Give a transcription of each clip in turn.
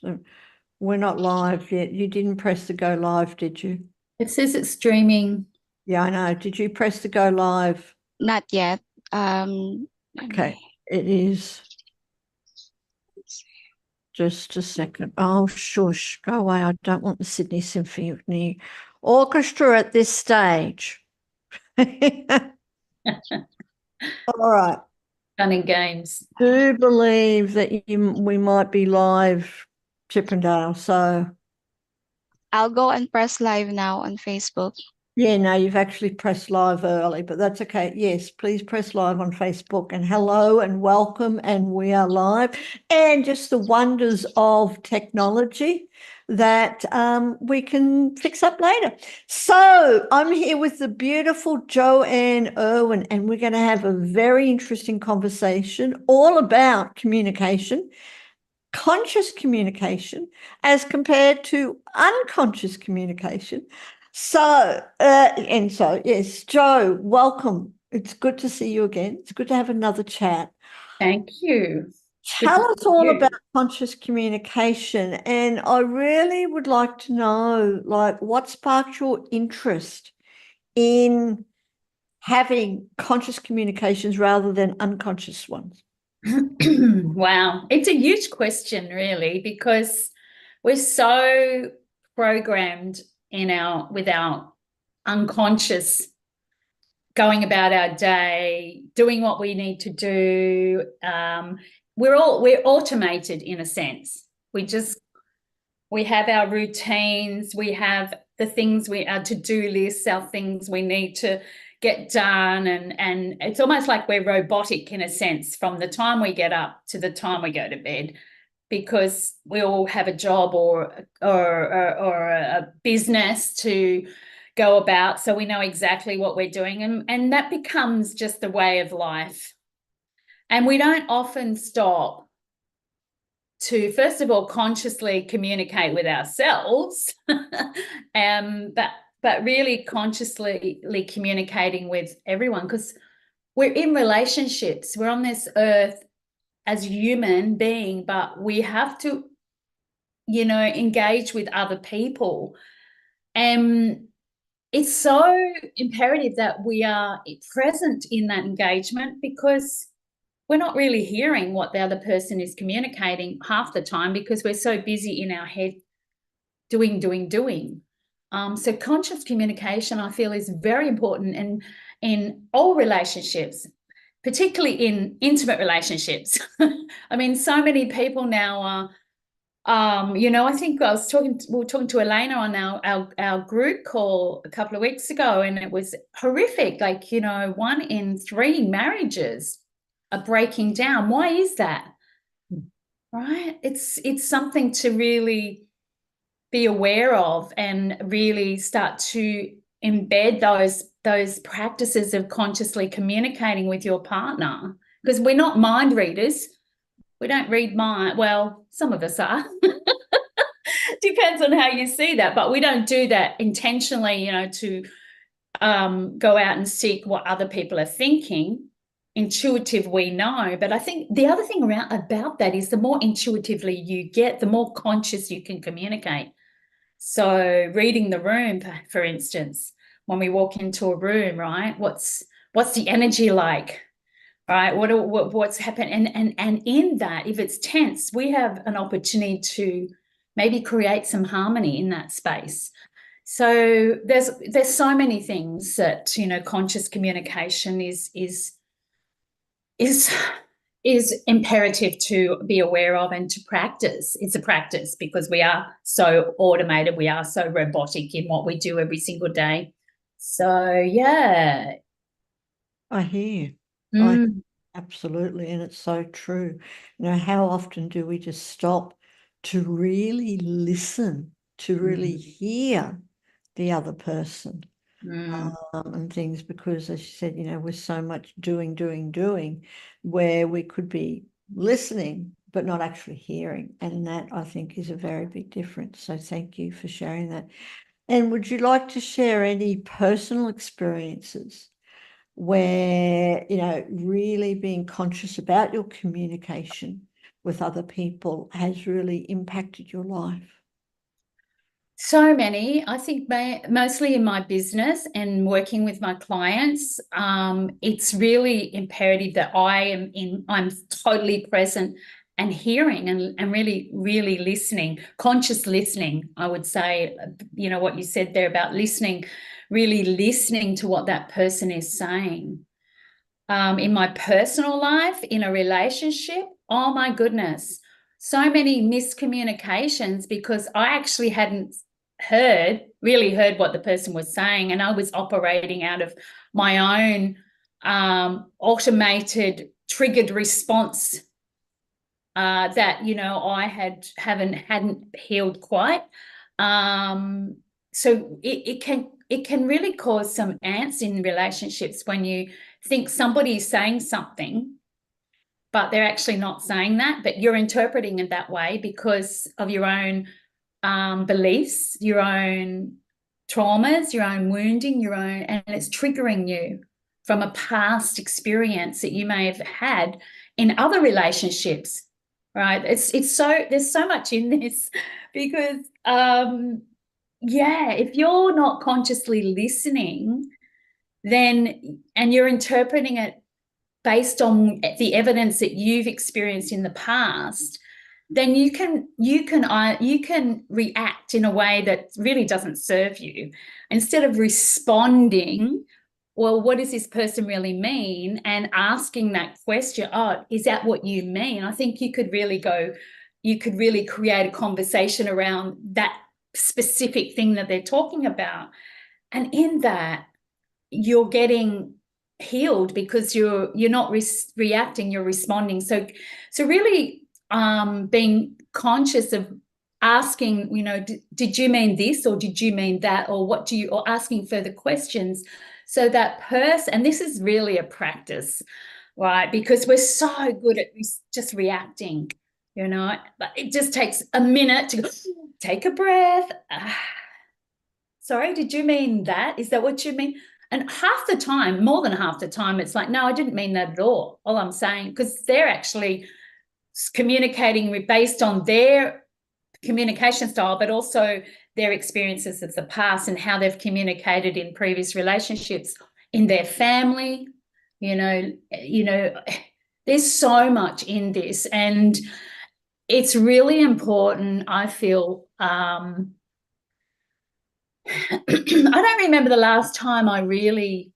So we're not live yet. You didn't press the go live, did you? It says it's streaming. Yeah, I know. Did you press the go live? Not yet. Let Okay, me it is. see. Just a second. Oh, shush, go away. I don't want the Sydney Symphony Orchestra at this stage. All right. Fun and games. Do believe that we might be live, Chippendale. So, I'll go and press live now on Facebook. yeah, no, you've actually pressed live early, but that's okay. Yes, please press live on Facebook and hello and welcome. And we are live. And just the wonders of technology that we can fix up later. So I'm here with the beautiful Jo Anne Irwin, and we're going to have a very interesting conversation all about communication, conscious communication as compared to unconscious communication. So, yes, Jo, welcome. It's good to see you again. It's good to have another chat. Thank you. Good to Tell us see all you. about conscious communication. And I really would like to know, like, what sparked your interest in having conscious communications rather than unconscious ones? Wow. It's a huge question, really, because we're so programmed with our unconscious going about our day, doing what we need to do. We're automated in a sense. We have our routines, we have the things our to-do lists, our things we need to get done, and it's almost like we're robotic in a sense from the time we get up to the time we go to bed, because we all have a job or a business to go about, so we know exactly what we're doing, and that becomes just the way of life. And we don't often stop to, first of all, consciously communicate with ourselves, but really consciously communicating with everyone, because we're in relationships. We're on this earth as human being, but we have to, engage with other people. And it's so imperative that we are present in that engagement, because we're not really hearing what the other person is communicating half the time, because we're so busy in our head doing. So conscious communication, I feel, is very important in all relationships, particularly in intimate relationships. I mean, so many people now are, I think we were talking to Elena on our group call a couple of weeks ago, and it was horrific. Like, 1 in 3 marriages are breaking down. Why is that? Right? It's something to really be aware of, and really start to embed those practices of consciously communicating with your partner, because we're not mind readers. We don't read mind. Well, some of us are. Depends on how you see that, but we don't do that intentionally, to go out and seek what other people are thinking. Intuitive, we know. But I think the other thing about that is, the more intuitively you get, the more conscious you can communicate. So reading the room, for instance, when we walk into a room, right, what's the energy like, right? What's happened? And in that, if it's tense, we have an opportunity to maybe create some harmony in that space. So there's so many things that, conscious communication is imperative to be aware of and to practice. It's a practice, because we are so automated, we are so robotic in what we do every single day. So yeah. I hear. Mm. Absolutely. And it's so true. How often do we just stop to really listen, to really hear the other person and things? Because, as you said, we're so much doing, where we could be listening, but not actually hearing. And that, I think, is a very big difference. So thank you for sharing that. And would you like to share any personal experiences where, really being conscious about your communication with other people has really impacted your life? So many. I think mostly in my business and working with my clients, it's really imperative that I'm totally present and hearing and really, really listening, conscious listening, I would say, you know, what you said there about listening, really listening to what that person is saying. In my personal life, in a relationship, oh my goodness, so many miscommunications because I actually hadn't really heard what the person was saying, and I was operating out of my own automated triggered response that, you know, I hadn't healed quite. So it can really cause some angst in relationships when you think somebody is saying something, but they're actually not saying that, but you're interpreting it that way because of your own beliefs, your own traumas, your own wounding, and it's triggering you from a past experience that you may have had in other relationships, right? There's so much in this because if you're not consciously listening, then and you're interpreting it based on the evidence that you've experienced in the past, then you can react in a way that really doesn't serve you. Instead of responding, well, what does this person really mean? And asking that question, oh, is that what you mean? I think you could really create a conversation around that specific thing that they're talking about. And in that, you're getting healed because you're not reacting, you're responding. So really being conscious of asking, you know, did you mean this or did you mean that, or or asking further questions so that person, and this is really a practice, right? Because we're so good at just reacting, you know, but it just takes a minute to go, take a breath. Sorry, did you mean that? Is that what you mean? And half the time, more than half the time, it's like, no, I didn't mean that at all. All I'm saying, because they're actually communicating based on their communication style, but also their experiences of the past and how they've communicated in previous relationships, in their family. You know, there's so much in this, and it's really important, I feel. I don't remember the last time I really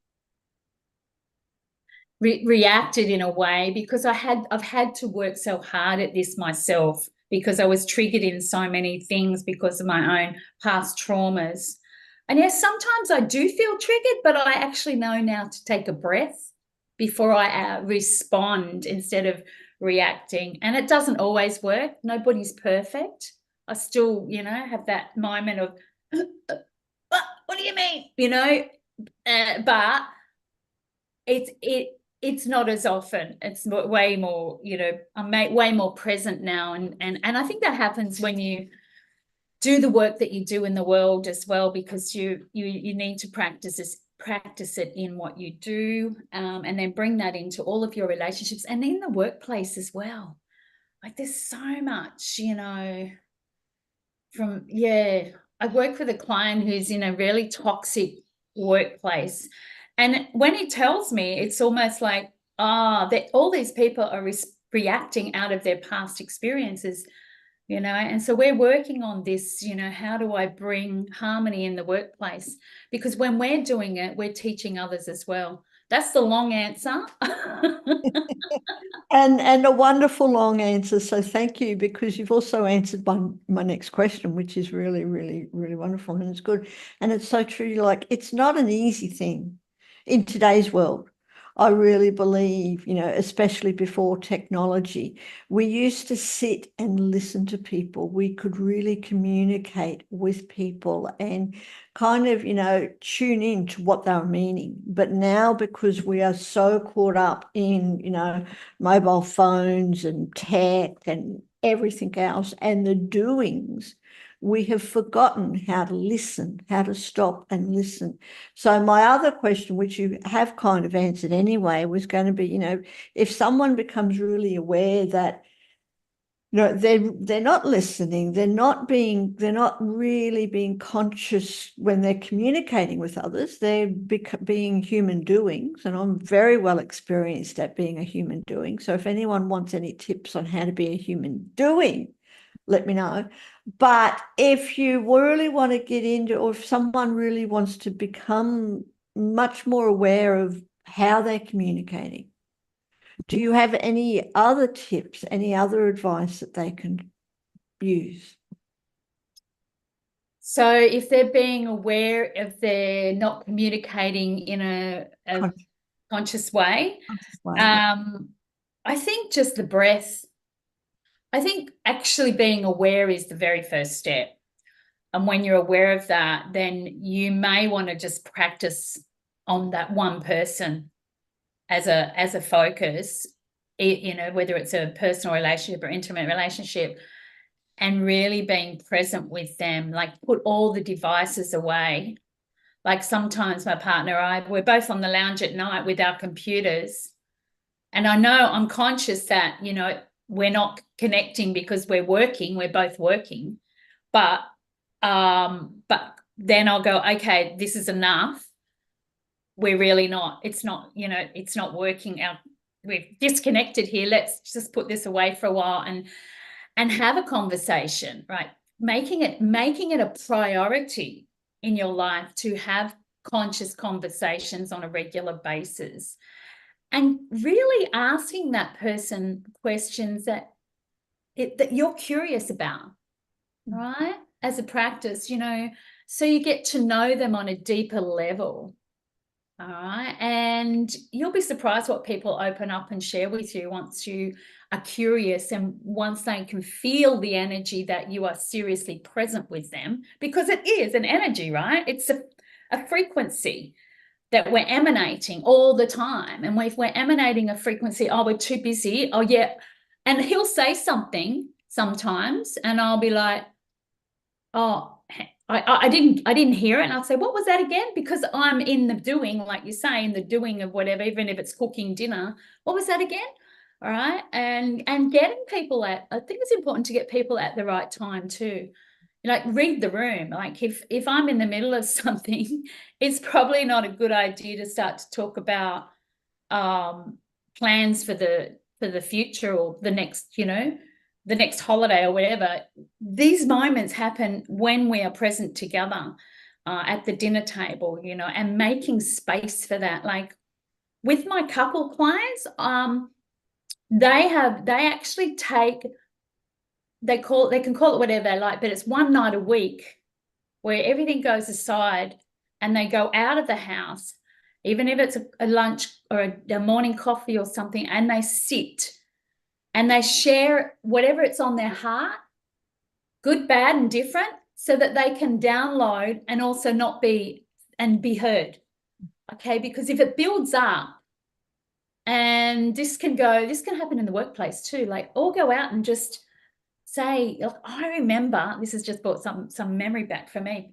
reacted in a way, because I've had to work so hard at this myself because I was triggered in so many things because of my own past traumas. And yes, sometimes I do feel triggered, but I actually know now to take a breath before I respond instead of reacting. And it doesn't always work. Nobody's perfect. I still, you know, have that moment of, what do you mean? You know, but it's not as often. It's way more, you know, I'm way more present now. And I think that happens when you do the work that you do in the world as well, because you need to practice it in what you do, and then bring that into all of your relationships and in the workplace as well. Like there's so much, you know, I work with a client who's in a really toxic workplace. And when he tells me, it's almost like, that all these people are reacting out of their past experiences, you know. And so we're working on this, you know, how do I bring harmony in the workplace? Because when we're doing it, we're teaching others as well. That's the long answer. And a wonderful long answer. So thank you, because you've also answered my next question, which is really, really, really wonderful, and it's good. And it's so true. Like, it's not an easy thing in today's world. I really believe, you know, especially before technology, we used to sit and listen to people. We could really communicate with people and kind of, you know, tune in to what they were meaning. But now, because we are so caught up in, you know, mobile phones and tech and everything else and the doings, we have forgotten how to listen, how to stop and listen. So my other question, which you have kind of answered anyway, was going to be, you know, if someone becomes really aware that No, they're not listening. They're not really being conscious when they're communicating with others. They're being human doings, and I'm very well experienced at being a human doing. So if anyone wants any tips on how to be a human doing, let me know. But if you really want to get into, or if someone really wants to become much more aware of how they're communicating, do you have any other tips, any other advice that they can use? So if they're being aware if they're not communicating in a conscious way, I think just the breath. I think actually being aware is the very first step. And when you're aware of that, then you may want to just practice on that one person as a focus, you know, whether it's a personal relationship or intimate relationship, and really being present with them, like put all the devices away. Like sometimes my partner and I, we're both on the lounge at night with our computers, and I know I'm conscious that, you know, we're not connecting because we're both working, but then I'll go, okay, this is enough. We're really not, it's not, you know, it's not working out. We've disconnected here. Let's just put this away for a while and have a conversation, right? Making it a priority in your life to have conscious conversations on a regular basis, and really asking that person questions that you're curious about, right? As a practice, you know, so you get to know them on a deeper level. All right. And you'll be surprised what people open up and share with you once you are curious, and once they can feel the energy that you are seriously present with them, because it is an energy, right? It's a frequency that we're emanating all the time. And if we're emanating a frequency, oh, we're too busy. Oh, yeah. And he'll say something sometimes, and I'll be like, oh, I didn't hear it. And I'll say, what was that again? Because I'm in the doing, like you say, in the doing of whatever, even if it's cooking dinner. What was that again? All right. And getting people I think it's important to get people at the right time too. Like read the room. Like if I'm in the middle of something, it's probably not a good idea to start to talk about plans for the future or the next, you know, the next holiday or whatever. These moments happen when we are present together at the dinner table, you know, and making space for that. Like with my couple clients, they actually take, they can call it whatever they like, but it's one night a week where everything goes aside and they go out of the house, even if it's a lunch or a morning coffee or something, and they sit and they share whatever it's on their heart, good, bad, and different, so that they can download and also not be heard. Okay, because if it builds up, and this can happen in the workplace too, like all go out and just say, look, I remember, this has just brought some memory back for me.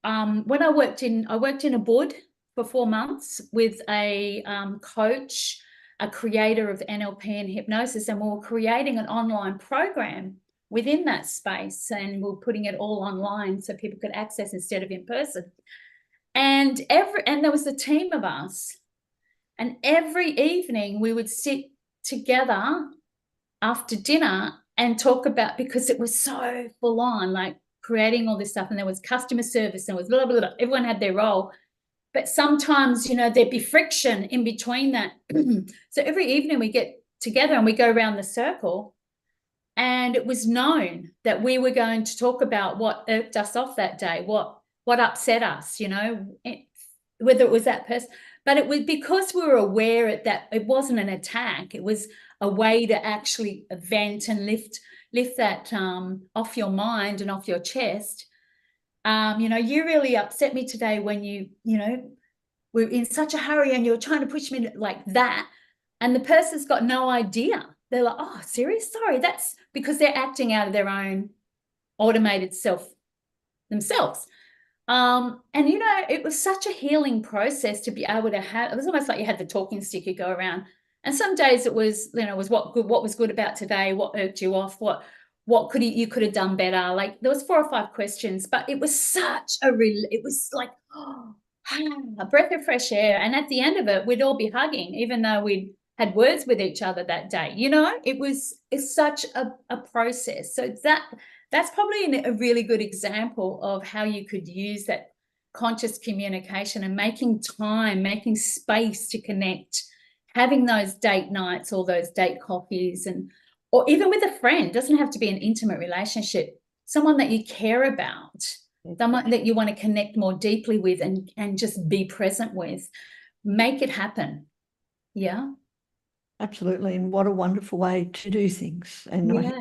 When I worked in a board for 4 months with a coach, a creator of NLP and hypnosis, and we were creating an online program within that space, and we were putting it all online so people could access instead of in person. And there was a team of us, and every evening we would sit together after dinner and talk about, because it was so full on, like creating all this stuff, and there was customer service, and there was blah, blah, blah. Everyone had their role. But sometimes, you know, there'd be friction in between that. So every evening we get together and we go around the circle, and it was known that we were going to talk about what irked us off that day, what upset us, you know, whether it was that person. But it was because we were aware that it wasn't an attack. It was a way to actually vent and lift that off your mind and off your chest. You know, you really upset me today when you know, we're in such a hurry and you're trying to push me like that. And the person's got no idea. They're like, oh, serious? Sorry. That's because they're acting out of their own automated self themselves. And, you know, it was such a healing process to be able to have, it was almost like you had the talking stick, you go around And some days it was, was what was good about today, what irked you off, what you could have done better. Like there was 4 or 5 questions, but it was such it was like a breath of fresh air. And at the end of it, we'd all be hugging, even though we'd had words with each other that day. It's such a process. So that's probably a really good example of how you could use that conscious communication and making time, making space to connect, having those date nights or those date coffees, or even with a friend. It doesn't have to be an intimate relationship, someone that you care about, someone that you want to connect more deeply with and just be present with. Make it happen. Yeah. Absolutely. And what a wonderful way to do things. And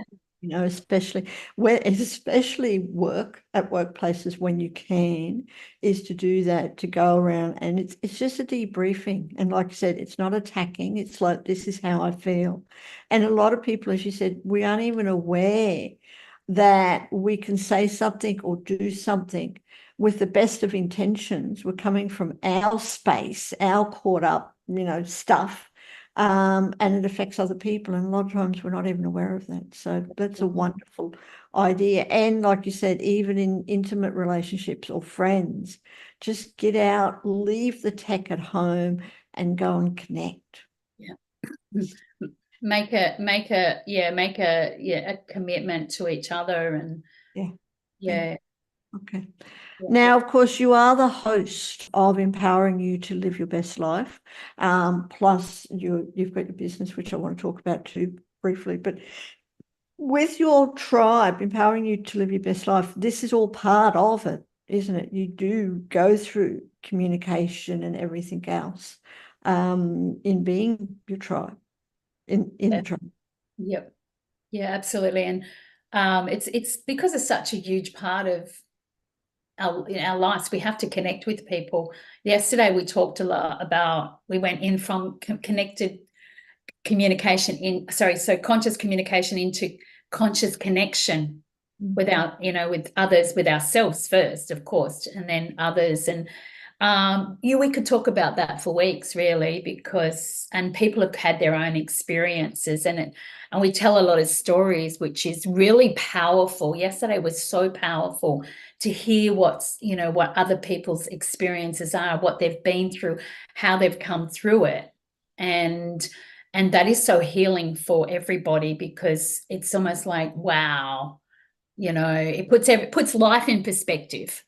Yeah. especially work at workplaces when you can, is to do that, to go around, and it's just a debriefing. And like I said, it's not attacking. It's like, this is how I feel. And a lot of people, as you said, we aren't even aware that we can say something or do something with the best of intentions. We're coming from our space, our caught up, stuff. And it affects other people. And a lot of times we're not even aware of that. So that's a wonderful idea. And like you said, even in intimate relationships or friends, just get out, leave the tech at home and go and connect. Yeah. Make a commitment to each other. And yeah. Okay. Yeah. Now, of course, you are the host of Empowering You to Live Your Best Life. Plus, you've got your business, which I want to talk about too briefly. But with your tribe, Empowering You to Live Your Best Life, this is all part of it, isn't it? You do go through communication and everything else in being your tribe, in the tribe. Yep. Yeah, absolutely. And it's because it's such a huge part of our lives. We have to connect with people. Yesterday we talked a lot about, we went in from conscious communication into conscious connection with with others, with ourselves first, of course, and then others. And we could talk about that for weeks, really, and people have had their own experiences, and we tell a lot of stories, which is really powerful. Yesterday was so powerful to hear what other people's experiences are, what they've been through, how they've come through it. And that is so healing for everybody, because it's almost like, wow, it puts life in perspective.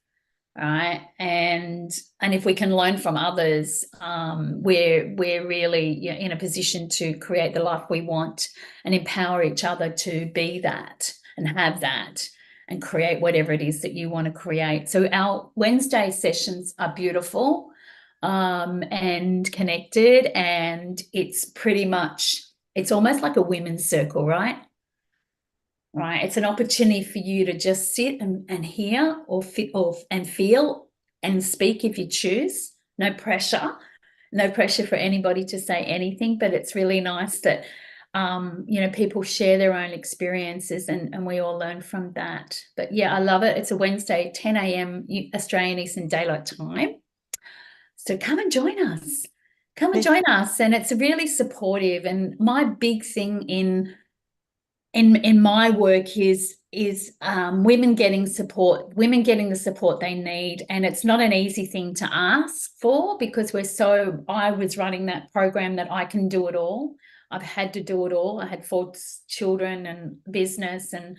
Right. And if we can learn from others, we're really in a position to create the life we want and empower each other to be that and have that and create whatever it is that you want to create. So our Wednesday sessions are beautiful and connected, and it's almost like a women's circle, right? Right, it's an opportunity for you to just sit and hear and feel and speak if you choose. No pressure for anybody to say anything, but it's really nice that people share their own experiences and we all learn from that. But yeah, I love it. It's a Wednesday, 10 a.m. Australian Eastern Daylight Time. So come and join us. And it's really supportive. And my big thing in my work is women getting the support they need. And it's not an easy thing to ask for, because I was running that program that I can do it all. I've had to do it all. I had 4 children and business and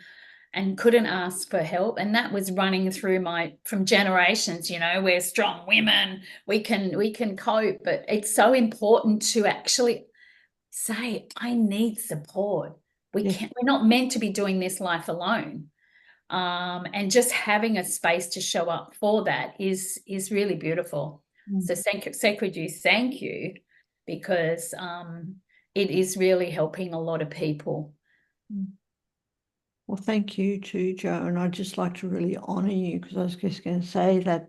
couldn't ask for help. And that was running through from generations. We're strong women, we can cope. But it's so important to actually say, I need support. We're not meant to be doing this life alone. And just having a space to show up for that is really beautiful. So Sacred You, thank you, because it is really helping a lot of people. Well, thank you too, Jo. And I'd just like to really honour you, because I was just going to say that,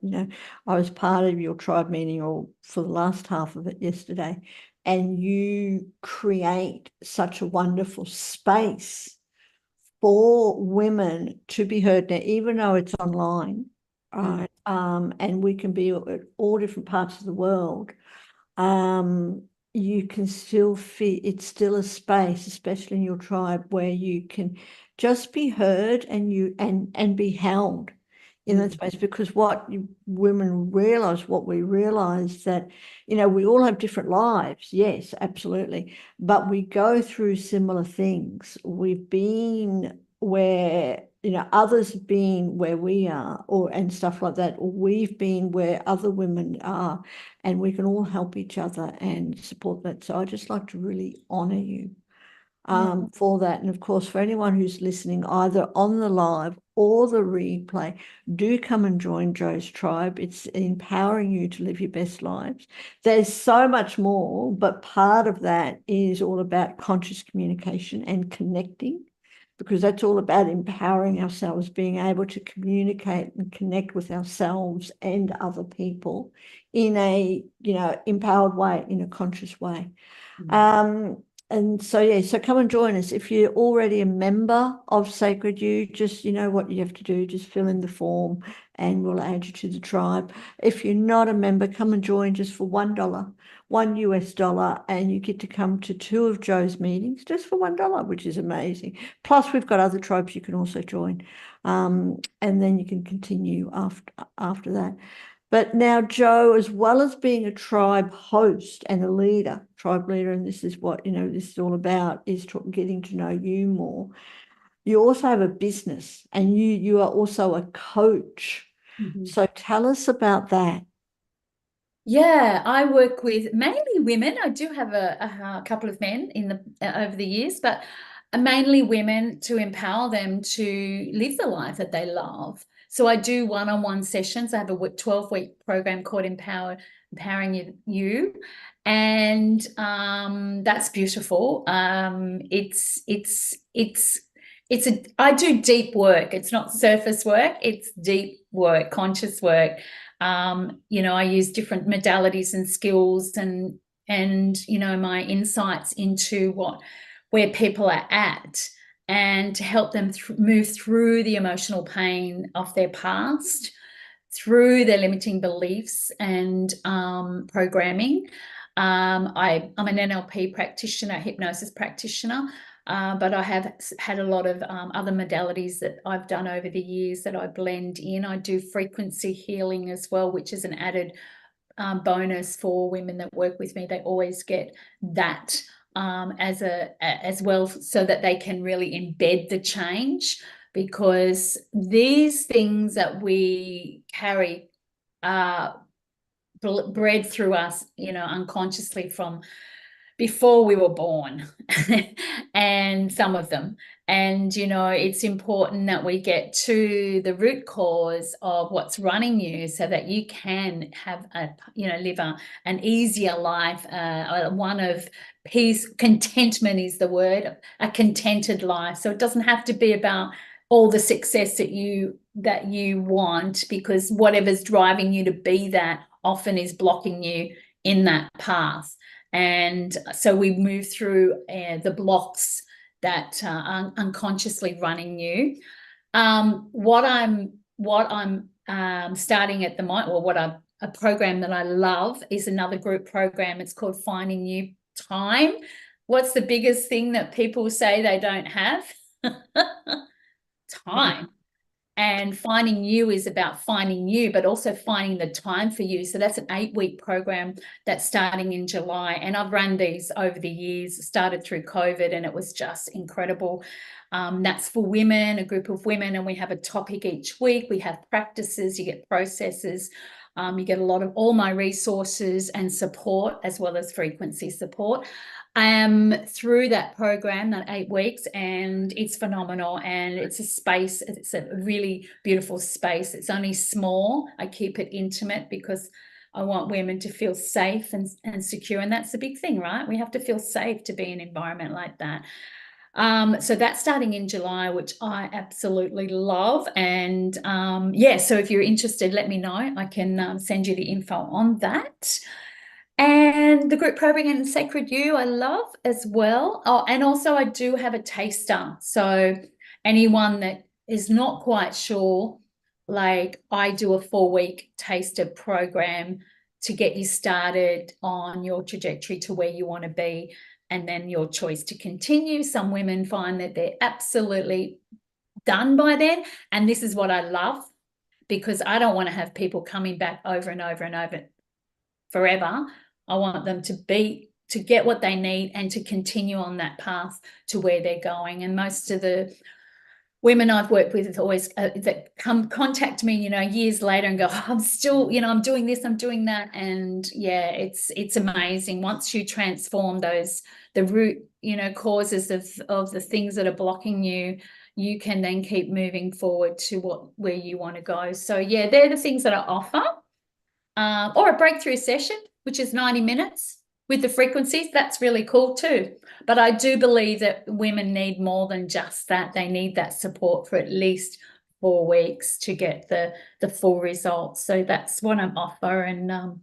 I was part of your tribe meeting, or for the last half of it yesterday, and you create such a wonderful space for women to be heard. Now, even though it's online, right, and we can be at all different parts of the world, you can still feel it's still a space, especially in your tribe, where you can just be heard and be held in that space. Because what women realize, what we realize, that we all have different lives, yes, absolutely, but we go through similar things. We've been where others have been where we are, and stuff like that, or we've been where other women are, and we can all help each other and support that. So I just like to really honor you for that. And of course, for anyone who's listening, either on the live or the replay, do come and join Jo's tribe. It's empowering you to live your best lives. There's so much more, but part of that is all about conscious communication and connecting, because that's all about empowering ourselves, being able to communicate and connect with ourselves and other people in a, empowered way, in a conscious way. And so, yeah, so come and join us. If you're already a member of Sacred You, just, what you have to do, just fill in the form and we'll add you to the tribe. If you're not a member, come and join just for $1, $1, and you get to come to 2 of Jo's meetings just for $1, which is amazing. Plus, we've got other tribes you can also join. And then you can continue after that. But now, Jo, as well as being a tribe host and a leader, tribe leader, and this is what, this is all about, is getting to know you more. You also have a business, and you are also a coach. So tell us about that. Yeah, I work with mainly women. I do have a couple of men over the years, but mainly women, to empower them to live the life that they love. So I do one-on-one sessions. I have a 12-week program called Empowering You, and that's beautiful. I do deep work. It's not surface work. It's deep work, conscious work. I use different modalities and skills and my insights into where people are at, and to help them move through the emotional pain of their past, through their limiting beliefs and programming. I'm an NLP practitioner, hypnosis practitioner, but I have had a lot of other modalities that I've done over the years that I blend in. I do frequency healing as well, which is an added bonus for women that work with me. They always get that as well, so that they can really embed the change, because these things that we carry are bred through us, unconsciously from before we were born, and some of them. And, it's important that we get to the root cause of what's running you, so that you can have live an easier life, one of peace. Contentment is the word, a contented life. So it doesn't have to be about all the success that you want, because whatever's driving you to be that often is blocking you in that path. And so we move through the blocks that are unconsciously running you. What I'm starting at the moment, or a program that I love, is another group program. It's called Finding You Time. What's the biggest thing that people say they don't have? Time. And Finding You is about finding you, but also finding the time for you. So that's an 8-week program that's starting in July. And I've run these over the years, started through COVID, and it was just incredible. That's for women, a group of women, and we have a topic each week. We have practices, you get processes, you get a lot of all my resources and support, as well as frequency support. Through that program, that 8 weeks, and it's phenomenal. And it's a space, it's a really beautiful space. It's only small. I keep it intimate because I want women to feel safe and secure. And that's the big thing, right? We have to feel safe to be in an environment like that. So that's starting in July, which I absolutely love. And so if you're interested, let me know. I can send you the info on that. And the group program in Sacred You, I love as well. Oh, and also I do have a taster. So anyone that is not quite sure, like, I do a 4-week taster program to get you started on your trajectory to where you want to be, and then your choice to continue. Some women find that they're absolutely done by then, and this is what I love, because I don't want to have people coming back over and over and over forever. I want them to get what they need and to continue on that path to where they're going. And most of the women I've worked with always that come contact me, years later and go, oh, I'm still, I'm doing this, I'm doing that. And yeah, it's amazing. Once you transform the root, causes of the things that are blocking you, you can then keep moving forward to where you want to go. So yeah, they're the things that I offer. Or a breakthrough session, which is 90 minutes with the frequencies. That's really cool too. But I do believe that women need more than just that. They need that support for at least 4 weeks to get the full results. So that's what I'm offering. And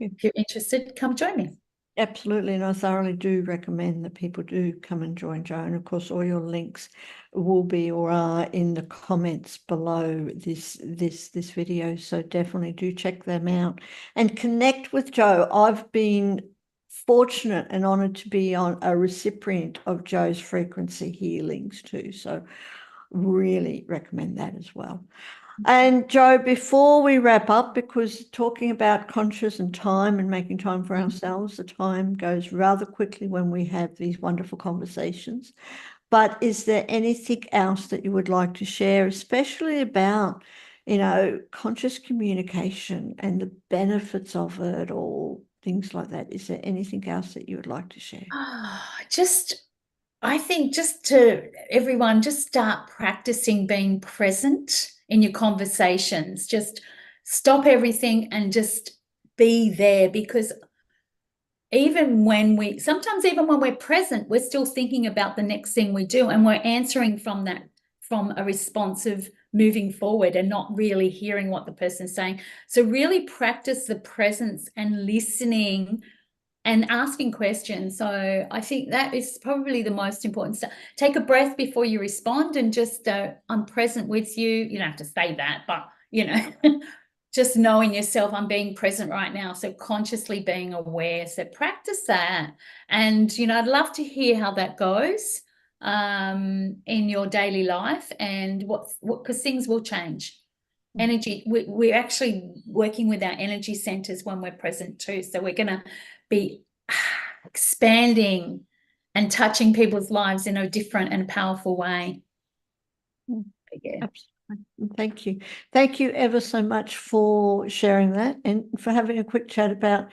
if you're interested, come join me. Absolutely, and I thoroughly do recommend that people do come and join Jo. And of course, all your links will be or are in the comments below this video. So definitely do check them out and connect with Jo. I've been fortunate and honored to be a recipient of Jo's frequency healings too. So really recommend that as well. And Jo, before we wrap up, because talking about conscious and time and making time for ourselves, the time goes rather quickly when we have these wonderful conversations. But is there anything else that you would like to share, especially about, conscious communication and the benefits of it, or things like that? Is there anything else that you would like to share? I think just to everyone, just start practicing being present in your conversations. Just stop everything and just be there, because sometimes even when we're present, we're still thinking about the next thing we do, and we're answering from a responsive moving forward and not really hearing what the person's saying. So really practice the presence and listening and asking questions. So I think that is probably the most important stuff. Take a breath before you respond, and just I'm present with you. You don't have to say that, but just knowing yourself, I'm being present right now. So consciously being aware. So practice that. And I'd love to hear how that goes in your daily life, and because things will change. Energy, we're actually working with our energy centers when we're present too. So we're going to be expanding and touching people's lives in a different and powerful way. Yeah. Absolutely. Thank you. Thank you ever so much for sharing that and for having a quick chat about,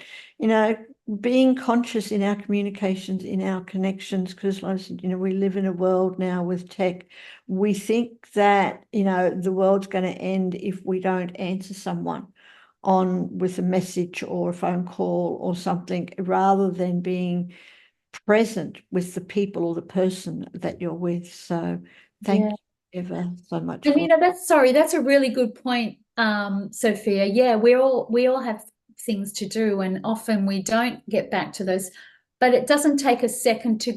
being conscious in our communications, in our connections, because like I said, we live in a world now with tech. We think that, the world's going to end if we don't answer someone with a message or a phone call or something, rather than being present with the people or the person that you're with. So thank you ever so much. And that's a really good point, Sophia. Yeah, we all have things to do, and often we don't get back to those, but it doesn't take a second to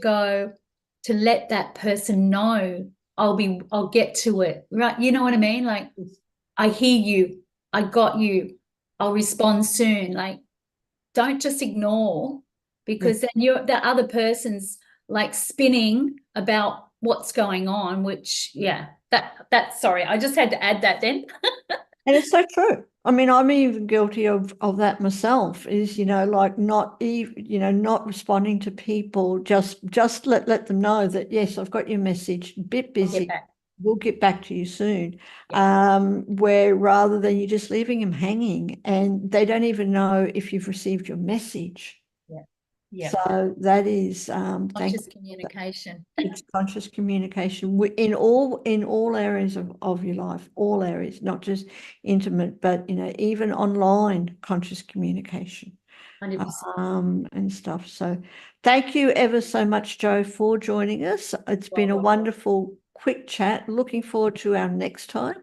let that person know I'll get to it, right? You know what I mean? Like, I hear you, I got you, I'll respond soon. Like, don't just ignore, because then the other person's like spinning about what's going on, which that's sorry, I just had to add that then. And it's so true. I mean, I'm even guilty of that myself, is, like not even, not responding to people, just let them know that, yes, I've got your message, a bit busy. We'll get back to you soon. Where rather than you just leaving them hanging, and they don't even know if you've received your message. Yeah. So that is conscious communication. It's conscious communication in all areas of your life, all areas, not just intimate, but even online conscious communication. 100%. And stuff. So thank you ever so much, Jo, for joining us. It's been a wonderful quick chat. Looking forward to our next time.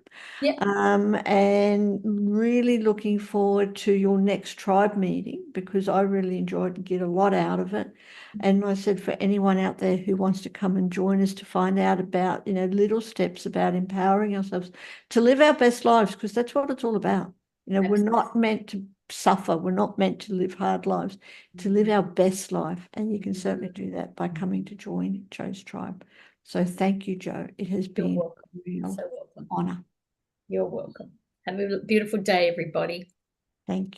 And really looking forward to your next tribe meeting, because I really enjoyed and get a lot out of it. And I said, for anyone out there who wants to come and join us to find out about, little steps about empowering ourselves to live our best lives, because that's what it's all about. We're not meant to suffer. We're not meant to live hard lives, to live our best life. And you can certainly do that by coming to join Jo's tribe. So thank you, Jo. It has You're been welcome. a real So welcome. honor. You're welcome. Have a beautiful day, everybody. Thank you.